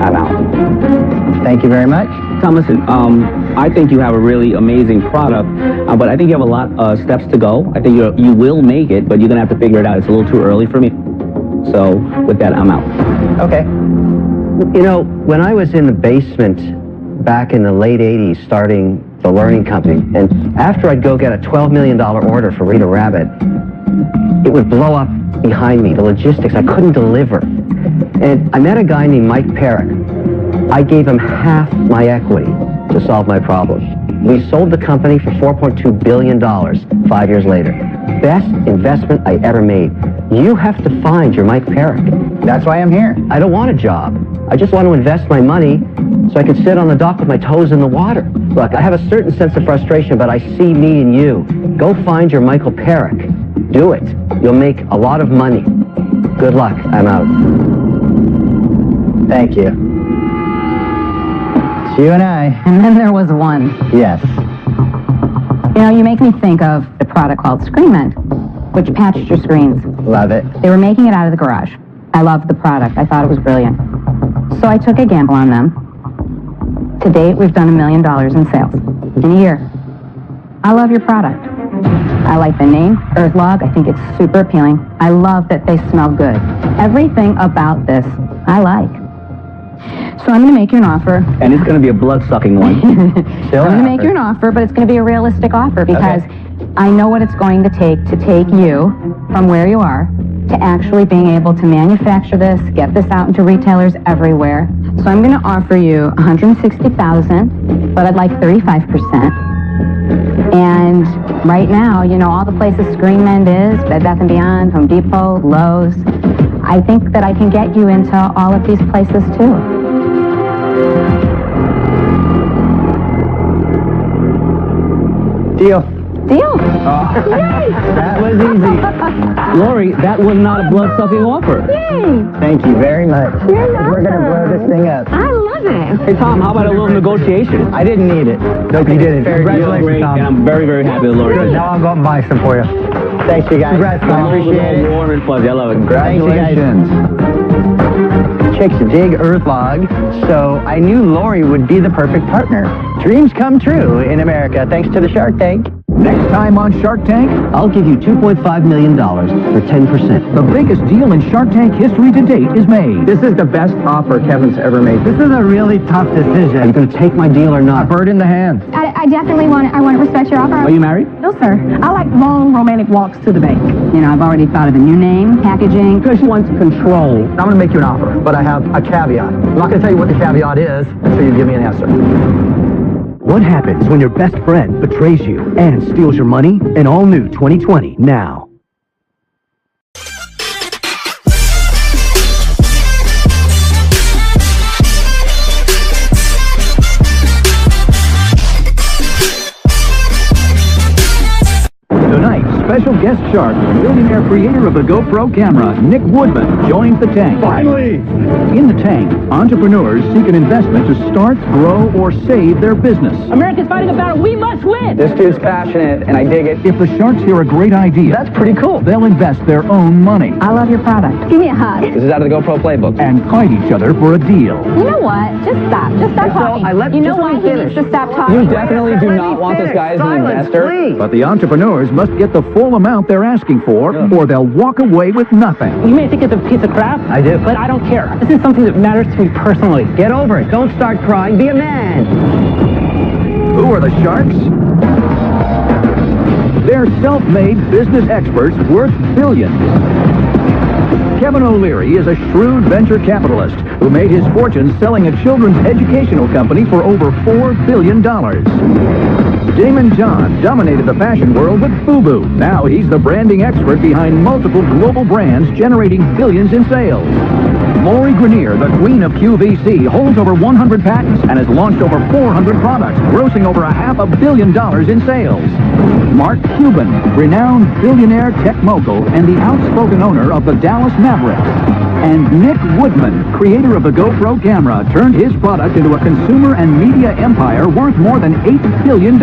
Speaker 7: I'm out.
Speaker 4: Thank you very much.
Speaker 2: Tom, listen, I think you have a really amazing product, but I think you have a lot of steps to go. I think you will make it, but you're going to have to figure it out. It's a little too early for me. So with that, I'm out.
Speaker 6: Okay. You know, when I was in the basement back in the late 80s starting the learning company, and after I'd go get a $12 million order for Rita Rabbit, it would blow up behind me, the logistics. I couldn't deliver. And I met a guy named Mike Perrick. I gave him half my equity to solve my problem. We sold the company for $4.2 billion 5 years later. Best investment I ever made. You have to find your Mike Perrick.
Speaker 4: That's why I'm here.
Speaker 6: I don't want a job. I just want to invest my money so I can sit on the dock with my toes in the water. Look, I have a certain sense of frustration, but I see me and you. Go find your Michael Perrick. Do it. You'll make a lot of money. Good luck. I'm out.
Speaker 4: Thank you. It's you and I.
Speaker 5: And then there was one.
Speaker 4: Yes.
Speaker 5: You know, you make me think of a product called ScreenMend, which patched your screens.
Speaker 4: Love it.
Speaker 5: They were making it out of the garage. I loved the product. I thought it was brilliant. So I took a gamble on them. To date, we've done $1 million in sales in a year. I love your product. I like the name, Earthlog. I think it's super appealing. I love that they smell good. Everything about this, I like. So I'm going to make you an offer.
Speaker 2: And it's going to be a blood-sucking one.
Speaker 5: I'm going to make you an offer, but it's going to be a realistic offer because I know what it's going to take you from where you are to actually being able to manufacture this, get this out into retailers everywhere. So I'm going to offer you $160,000, but I'd like 35%. And right now, you know, all the places ScreenMend is, Bed Bath & Beyond, Home Depot, Lowe's, I think that I can get you into all of these places too.
Speaker 4: Deal.
Speaker 5: Deal.
Speaker 4: That was easy.
Speaker 2: Lori, that was not a blood-sucking offer.
Speaker 5: Yay.
Speaker 4: Thank you very much.
Speaker 5: You're
Speaker 4: We're going to blow this thing up.
Speaker 5: I love it.
Speaker 2: Hey, Tom, how about a little negotiation?
Speaker 4: I didn't need it.
Speaker 9: Nope, you didn't.
Speaker 4: Congratulations,
Speaker 2: Great,
Speaker 4: Tom.
Speaker 2: and I'm very, very happy with Lori.
Speaker 9: Good. Now I'll go out and buy some for you.
Speaker 4: Thanks, you guys.
Speaker 9: Congrats, Tom.
Speaker 4: I appreciate it.
Speaker 2: Warm and fuzzy. I love it.
Speaker 4: Congratulations. Chicks dig Earthlog, so I knew Lori would be the perfect partner. Dreams come true in America thanks to the Shark Tank.
Speaker 1: Next time on Shark Tank,
Speaker 6: I'll give you $2.5 million for 10%.
Speaker 1: the biggest deal in Shark Tank history to date is made.
Speaker 9: This is the best offer Kevin's ever made. This is a really tough decision.
Speaker 6: Are you going to take my deal or
Speaker 9: A
Speaker 6: not?
Speaker 9: bird in the hand.
Speaker 10: I definitely want to respect your offer.
Speaker 2: Are you married?
Speaker 5: No, sir. I like long, romantic walks to the bank. You know, I've already thought of a new name, packaging.
Speaker 9: Because she wants control. I'm going to make you an offer, but I have a caveat. I'm not going to tell you what the caveat is until you give me an answer.
Speaker 13: What happens when your best friend betrays you and steals your money? An all-new 2020 now.
Speaker 1: Tonight, special guest shark, millionaire creator of the GoPro camera, Nick Woodman, joins the tank.
Speaker 4: Finally!
Speaker 1: In the tank, entrepreneurs seek an investment to start, grow, or save their business.
Speaker 3: America's fighting a battle we must win!
Speaker 7: This dude's passionate, and I dig it.
Speaker 1: If the sharks hear a great idea,
Speaker 4: That's pretty cool.
Speaker 1: they'll invest their own money
Speaker 5: I love your product.
Speaker 10: Give me a hug.
Speaker 7: This is out of the GoPro playbook.
Speaker 1: and fight each other for a deal.
Speaker 5: You know what? Just stop. Just stop talking. You know why he needs to stop talking?
Speaker 7: You definitely do not want this guy as an investor.
Speaker 1: But the entrepreneurs must get the full amount they're asking for, or they'll walk away with nothing.
Speaker 3: You may think it's a piece of crap.
Speaker 4: I do.
Speaker 3: But I don't care. This is something that matters to me personally.
Speaker 6: Get over it. Don't start crying. Be a man.
Speaker 1: Who are the sharks? They're self-made business experts worth billions. Kevin O'Leary is a shrewd venture capitalist who made his fortune selling a children's educational company for over $4 billion. Damon John dominated the fashion world with FUBU. Now he's the branding expert behind multiple global brands generating billions in sales. Lori Grenier, the queen of QVC, holds over 100 patents and has launched over 400 products, grossing over $500 million in sales. Mark Cuban, renowned billionaire tech mogul and the outspoken owner of the Dallas Mavericks. And Nick Woodman, creator of the GoPro camera, turned his product into a consumer and media empire worth more than $8 billion.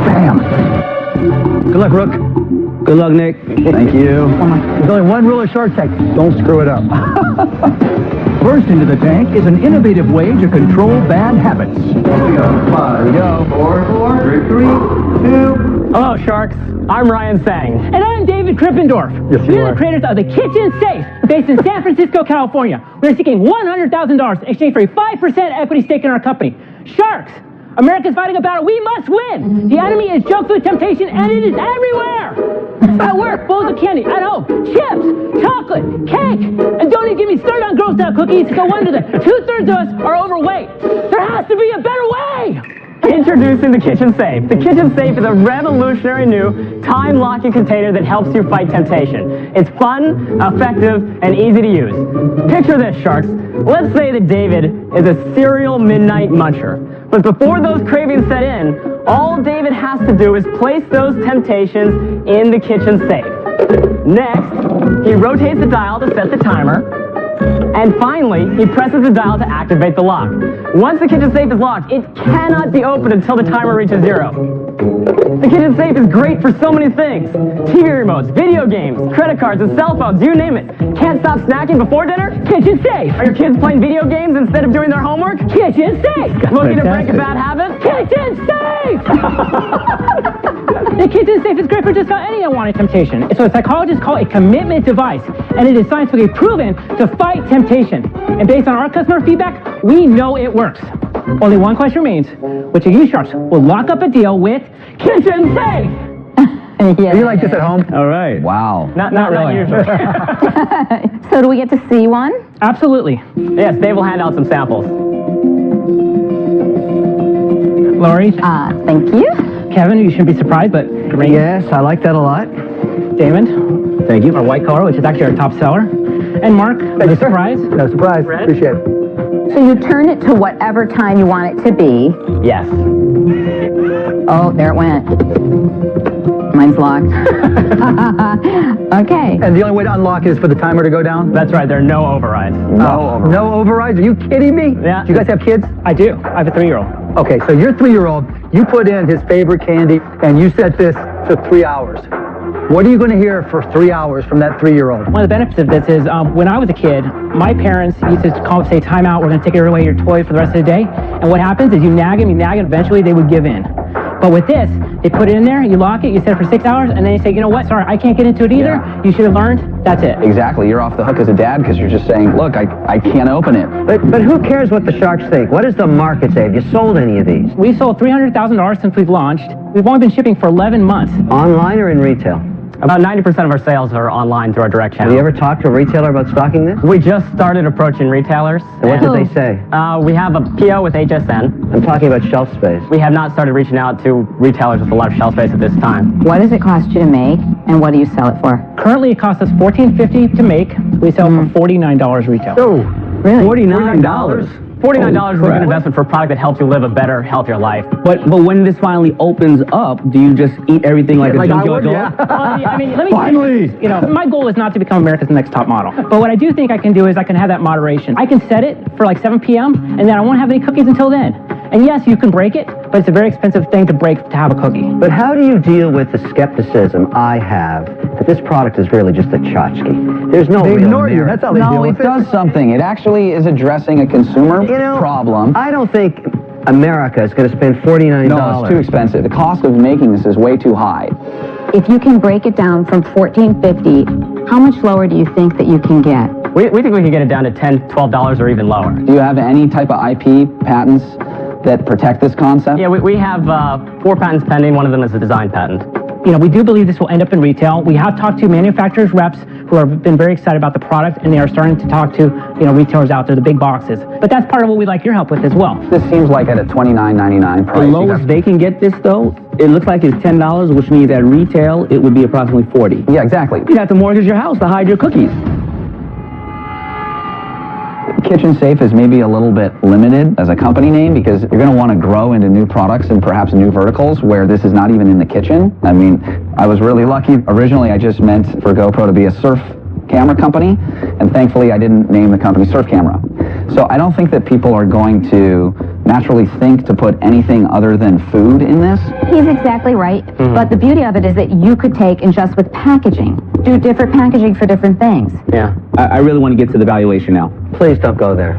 Speaker 4: Bam! Good luck, Rook.
Speaker 2: Good luck, Nick.
Speaker 4: Thank you. There's only one rule of Shark Tank. Don't screw it up.
Speaker 1: First into the tank is an innovative way to control bad habits.
Speaker 4: Here we go. 5, go. 4, 3, 2.
Speaker 3: Hello, Sharks. I'm Ryan Sang. And I'm David Krippendorf.
Speaker 4: Yes, you
Speaker 3: We're
Speaker 4: are.
Speaker 3: the creators of the Kitchen Safe, based in San Francisco, California. We're seeking $100,000 in exchange for a 5% equity stake in our company. Sharks! America's fighting a battle we must win! The enemy is junk food temptation, and it is everywhere! At work, bowls of candy. At home, chips, chocolate, cake. And don't even get me started on Girl Scout cookies. No wonder that 2/3 of us are overweight. There has to be a better way!
Speaker 8: Introducing the Kitchen Safe. The Kitchen Safe is a revolutionary new time-locking container that helps you fight temptation. It's fun, effective, and easy to use. Picture this, Sharks. Let's say that David is a serial midnight muncher. But before those cravings set in, all David has to do is place those temptations in the Kitchen Safe. Next, he rotates the dial to set the timer. And finally, he presses the dial to activate the lock. Once the Kitchen Safe is locked, it cannot be opened until the timer reaches 0. The Kitchen Safe is great for so many things. TV remotes, video games, credit cards, and cell phones, you name it. Can't stop snacking before dinner? Kitchen Safe. Are your kids playing video games instead of doing their homework? Kitchen Safe. Looking to break a bad habit? Kitchen Safe!
Speaker 3: The Kitchen Safe is great for just about any unwanted temptation. It's what psychologists call a commitment device, and it is scientifically proven to fight temptation. And based on our customer feedback, we know it works. Only one question remains. Which of you sharks will lock up a deal with Kitchen Safe?
Speaker 4: Yeah. Do you like this at home?
Speaker 2: All right.
Speaker 7: Wow.
Speaker 3: Not really.
Speaker 8: usually.
Speaker 5: So do we get to see one?
Speaker 3: Absolutely.
Speaker 8: Yes, Dave will hand out some samples.
Speaker 3: Lori,
Speaker 5: Thank you.
Speaker 3: Kevin, you shouldn't be surprised, but ring.
Speaker 4: Yes, I like that a lot.
Speaker 3: Damon,
Speaker 2: Thank you.
Speaker 3: our white color, which is actually our top seller. And Mark, the surprise.
Speaker 4: No surprise. Appreciate it.
Speaker 5: So you turn it to whatever time you want it to be.
Speaker 8: Yes.
Speaker 5: Oh, there it went. Mine's locked. Okay.
Speaker 4: And the only way to unlock is for the timer to go down?
Speaker 8: That's right, there are no overrides.
Speaker 4: No overrides? Are you kidding me?
Speaker 8: Yeah.
Speaker 4: Do you guys have kids?
Speaker 3: I do. I have a 3-year-old.
Speaker 4: Okay, so your 3-year-old, you put in his favorite candy, and you set this to 3 hours. What are you going to hear for 3 hours from that 3-year-old?
Speaker 3: One of the benefits of this is when I was a kid, my parents used to call and say, time out, we're going to take away your toy for the rest of the day. And what happens is you nag them, eventually they would give in. But with this, they put it in there, you lock it, you set it for 6 hours, and then you say, you know what, sorry, I can't get into it either.
Speaker 7: Yeah.
Speaker 3: You should have learned. That's it.
Speaker 7: Exactly. You're off the hook as a dad because you're just saying, look, I can't open it.
Speaker 6: But who cares what the sharks think? What does the market say? Have you sold any of these?
Speaker 3: We sold $300,000 since we've launched. We've only been shipping for 11 months.
Speaker 6: Online or in retail?
Speaker 8: About 90% of our sales are online through our direct channel.
Speaker 6: Have you ever talked to a retailer about stocking this?
Speaker 8: We just started approaching retailers.
Speaker 6: And what did they say?
Speaker 8: We have a PO with HSN.
Speaker 6: I'm talking about shelf space.
Speaker 8: We have not started reaching out to retailers with a lot of shelf space at this time.
Speaker 5: What does it cost you to make, and what do you sell it for?
Speaker 3: Currently, it costs us $14.50 to make. We sell it for $49 retail.
Speaker 2: Oh,
Speaker 5: Really?
Speaker 2: $49.
Speaker 8: $49 is a good investment for a product that helps you live a better, healthier life.
Speaker 2: But when this finally opens up, do you just eat everything like a junkyard dog?
Speaker 3: I mean, let me finally. You know, my goal is not to become America's Next Top Model. But what I do think I can do is I can have that moderation. I can set it for like 7 p.m. and then I won't have any cookies until then. And yes, you can break it, but it's a very expensive thing to break to have a cookie.
Speaker 6: But how do you deal with the skepticism I have that this product is really just a tchotchke? There's no real
Speaker 4: ignore you.
Speaker 6: merit.
Speaker 4: That's how they
Speaker 7: No,
Speaker 4: deal
Speaker 7: it
Speaker 4: with
Speaker 7: does something. It actually is addressing a consumer problem.
Speaker 6: I don't think America is going to spend $49.
Speaker 7: No, it's too expensive. The cost of making this is way too high.
Speaker 5: If you can break it down from $14.50, how much lower do you think that you can get?
Speaker 8: We think we can get it down to $10, $12 or even lower.
Speaker 7: Do you have any type of IP patents that protect this concept?
Speaker 8: Yeah, we have 4 patents pending. One of them is a design patent.
Speaker 3: You know, we do believe this will end up in retail. We have talked to manufacturers' reps who have been very excited about the product, and they are starting to talk to, you know, retailers out there, the big boxes. But that's part of what we'd like your help with as well.
Speaker 7: This seems like at a $29.99 price.
Speaker 2: The lowest they can get this, though, it looks like it's $10, which means at retail, it would be approximately $40.
Speaker 7: Yeah, exactly.
Speaker 2: You'd have to mortgage your house to hide your cookies.
Speaker 7: Kitchen Safe is maybe a little bit limited as a company name because you're going to want to grow into new products and perhaps new verticals where this is not even in the kitchen. I mean, I was really lucky. Originally, I just meant for GoPro to be a surf camera company, and thankfully I didn't name the company Surf Camera. So I don't think that people are going to naturally think to put anything other than food in this.
Speaker 5: He's exactly right, but the beauty of it is that you could take and just with packaging, do different packaging for different things.
Speaker 2: Yeah. I really want to get to the valuation now.
Speaker 6: Please don't go there.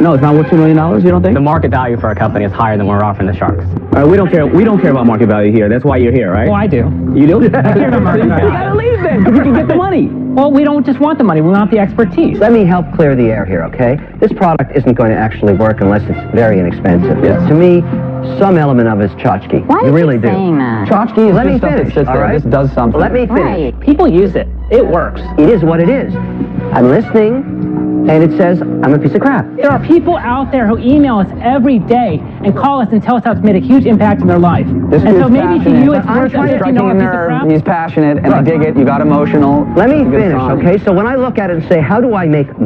Speaker 2: No, it's not worth $2 million, you don't think?
Speaker 8: The market value for our company is higher than we're offering the Sharks.
Speaker 2: All right, we don't care about market value here. That's why you're here, right?
Speaker 3: Well, I do.
Speaker 2: You do?
Speaker 3: I care about market value.
Speaker 2: You gotta leave then, because you can get the money.
Speaker 3: Well, we don't just want the money. We want the expertise.
Speaker 6: Let me help clear the air here, okay? This product isn't going to actually work unless it's very inexpensive.
Speaker 2: Yes.
Speaker 6: To me, some element of it is tchotchke.
Speaker 5: Why
Speaker 6: you
Speaker 5: do
Speaker 6: really
Speaker 5: you
Speaker 6: do.
Speaker 5: saying that?
Speaker 7: Tchotchke is
Speaker 6: Let me
Speaker 7: just stuff that
Speaker 6: finish,
Speaker 7: sits
Speaker 6: all
Speaker 7: there.
Speaker 6: right?
Speaker 7: This does something.
Speaker 6: Let me finish.
Speaker 5: Right.
Speaker 3: People use it. It works.
Speaker 6: It is what it is. I'm listening, and it says I'm a piece of crap.
Speaker 3: There are people out there who email us every day and call us and tell us how it's made a huge impact in their life.
Speaker 7: This
Speaker 3: And so
Speaker 7: dude's
Speaker 3: maybe to
Speaker 7: passionate.
Speaker 3: you it's
Speaker 6: I'm
Speaker 3: worth a
Speaker 6: trying to
Speaker 3: $15
Speaker 7: Striking a
Speaker 3: piece of
Speaker 7: nerve.
Speaker 3: crap.
Speaker 7: He's passionate, and I dig it. You got emotional.
Speaker 6: Let me
Speaker 7: It's a good
Speaker 6: finish,
Speaker 7: song.
Speaker 6: okay? So when I look at it and say, how do I make